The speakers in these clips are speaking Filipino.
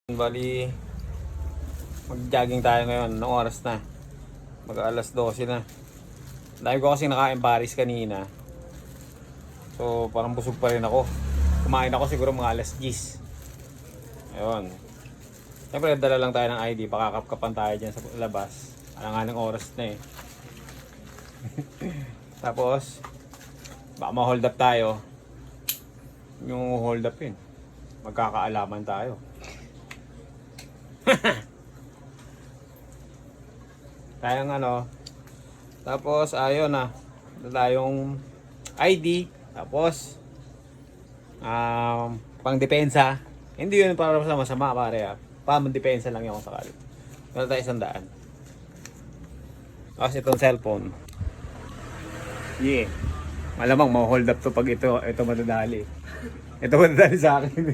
Bali, mag-jogging tayo ngayon. Anong oras na? Mag-alas 12 na. Dahil ko kasi nakain Paris kanina. So, parang busog pa rin ako. Kumain ako siguro mga alas 10. Ayun. Siyempre, dala lang tayo ng ID. Pakakapkapan tayo dyan sa labas. Alangan ng oras na eh. Tapos, baka ma-hold up tayo. Yung hold up yun. Magkakaalaman tayo. Tayong tapos ayun na tayong ID, tapos pang depensa. Hindi yun para sa masama pare, pang depensa lang yung sakali. Meron tayo 100. Tapos itong cellphone, malamang ma-hold up to pag ito madadali. Ito madadali sa akin.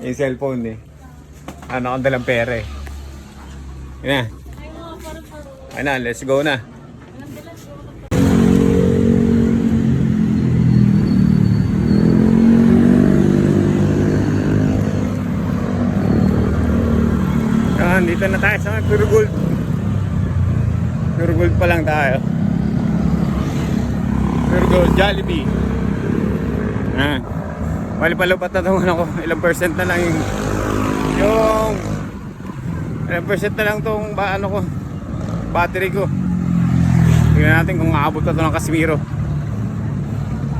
Yung cellphone ano akong dalang pera eh. Yun na. Ayun na, let's go na. Yan, dito na tayo sa Pure Gold. Pure Gold pa lang tayo. Pure Gold, Jollibee. Wali palupat na naman ako. Ilang percent na lang yung ilang percent na lang tong battery ko. Tingnan natin kung aabot na ito ng Casimiro.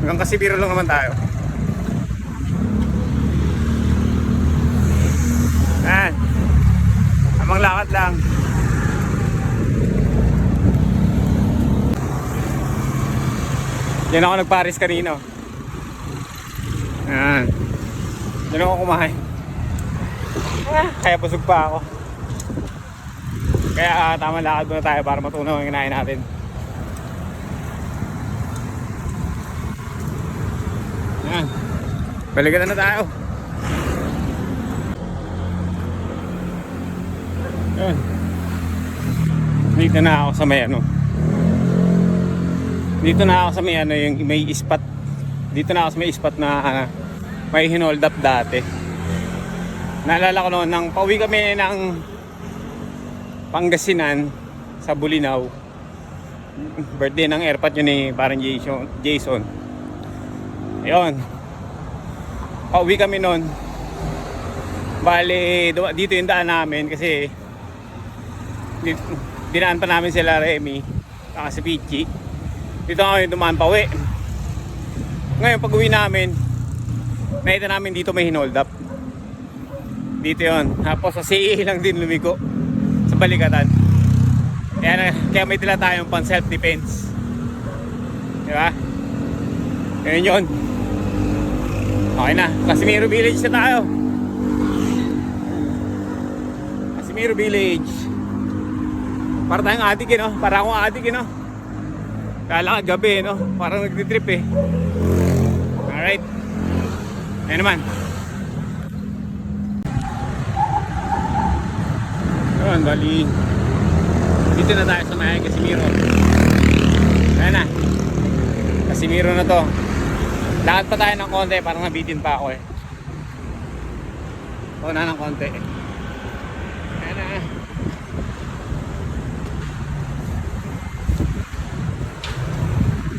Hanggang Casimiro lang naman tayo. Amang lakad lang. Yan ako nag-Paris kanino. Yan ako kumain. Kaya busog pa ako. Kaya tama, lakad muna tayo para matunaw ang kinain natin. Yan. Balikan na tayo. Yan. Dito na ako sa may Dito na ako sa may yung may ispat. Dito na ako sa may ispat na may hinold up dati. Naalala ko noon, nang pauwi kami ng Pangasinan sa Bulinaw. Birthday ng airpot yun parang Jason. Ayun. Pauwi kami noon. Bale, dito yung daan namin kasi dinaan pa namin sila Remy saka si Pichi. Dito kami dumaan pauwi. Ngayon pag uwi namin, nakita namin dito may hinold up. Dito yun. Tapos sa CE lang din lumiko sa balikatan. Kaya may tila tayong pang self-defense. Diba? Ganyan yun. Okay na. Casimiro Village na tayo. Casimiro Village. Para tayong adik Para akong adik Kala ka gabi Parang nagtitrip Alright. Ayan naman. Ayan, bali dito na tayo sa may Casimiro. Ayan na, Casimiro na to. Lakad pa tayo ng konti, parang nabitin pa ako Ito na ng konti. Ayan na.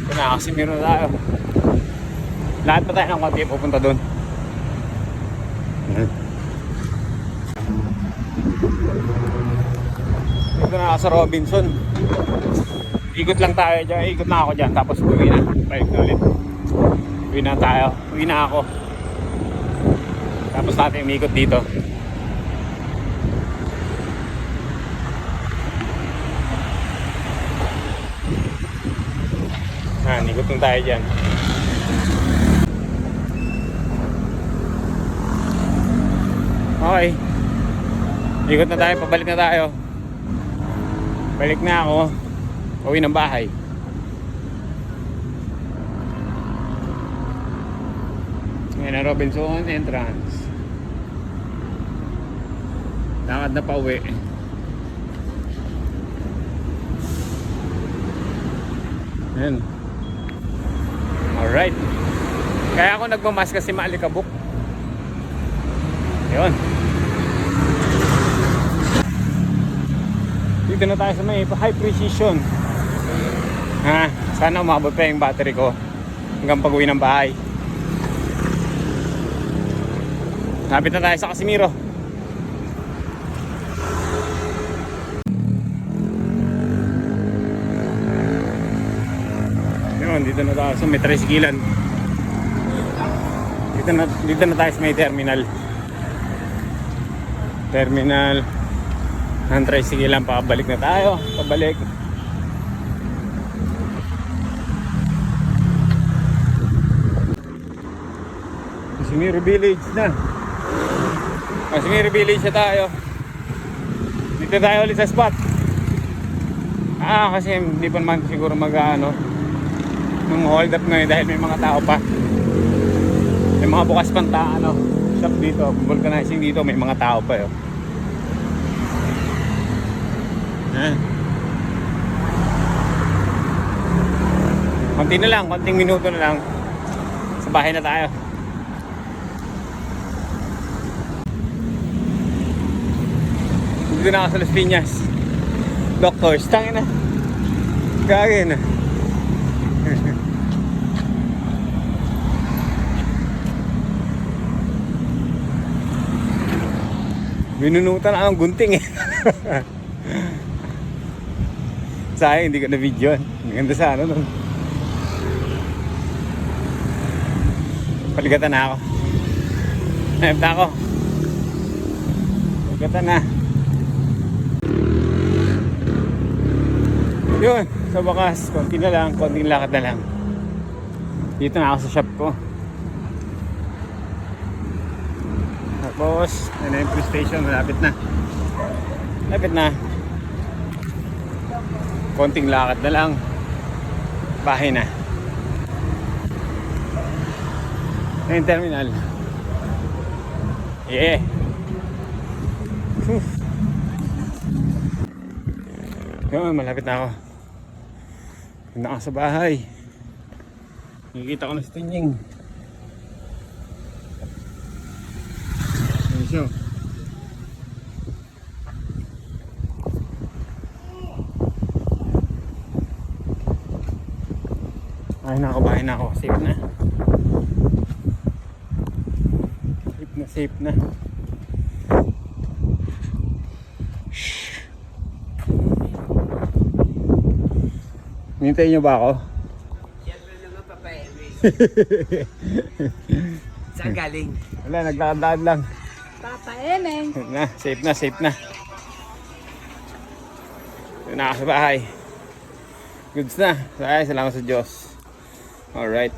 Ito na, Casimiro na tayo. Lakad pa tayo ng konti, pupunta doon. Dito na ako sa Robinson. Ikot lang tayo dyan. Ikot na ako dyan. Tapos uwi na. Balik na ulit. Uwi na tayo. Uwi na ako. Tapos natin umikot dito. Ikot lang tayo dyan. Okay. Ikot na tayo. Pabalik na tayo. Balik na ako. Uwi ng bahay. Ngayon ang Robinson entrance. Lakad na pa uwi. Ayan. Alright. Kaya ako nagmamas kasi maalikabok. Yun. Dito na tayo sa may high precision. Ha, sana umabot pa yung battery ko hanggang pag-uwi ng bahay. Lapit na tayo sa Casimiro. Yun, dito na tayo sa may tricyclean. Dito na tayo sa may terminal. Terminal ng tricyclean. Pabalik na tayo. Pabalik. Casimiro Village na. Casimiro Village na tayo. Dito tayo ulit sa spot. Kasi hindi pa naman siguro mag-ano nung hold up ngayon dahil may mga tao pa. May mga bukas pang shop dito, vulcanizing dito, may mga tao pa yun. Konti na lang, konting minuto na lang. Sa bahay na tayo. Dito na ako sa Las Piñas. Doctors, tangin na. Gagawin na. Binunutan ang gunting eh. Sayang hindi ko na video. Maganda sana nun. Paligatan na ako. Ayap na ako. Paligatan na. Yun, sa wakas, konti na lang, konting lakad na lang. Dito na ako sa shop ko. Tapos, yun na yung police station, malapit na. Malapit na. Konting lakad na lang. Bahay na. Yung terminal. Yeah. Yun, malapit na ako. Yun na ako sa bahay. Nakikita ko na si Tinying. Ayun siya. Bahay na ako. Safe na. Safe na. Shhh. Hintayin niyo ba ako? Siyempre naman papaewin. Saan galing? Wala, nagdaan lang. Papaemeng. Safe na, safe na. Doon na ako sa bahay. Goods na. Salamat sa Diyos. Alright.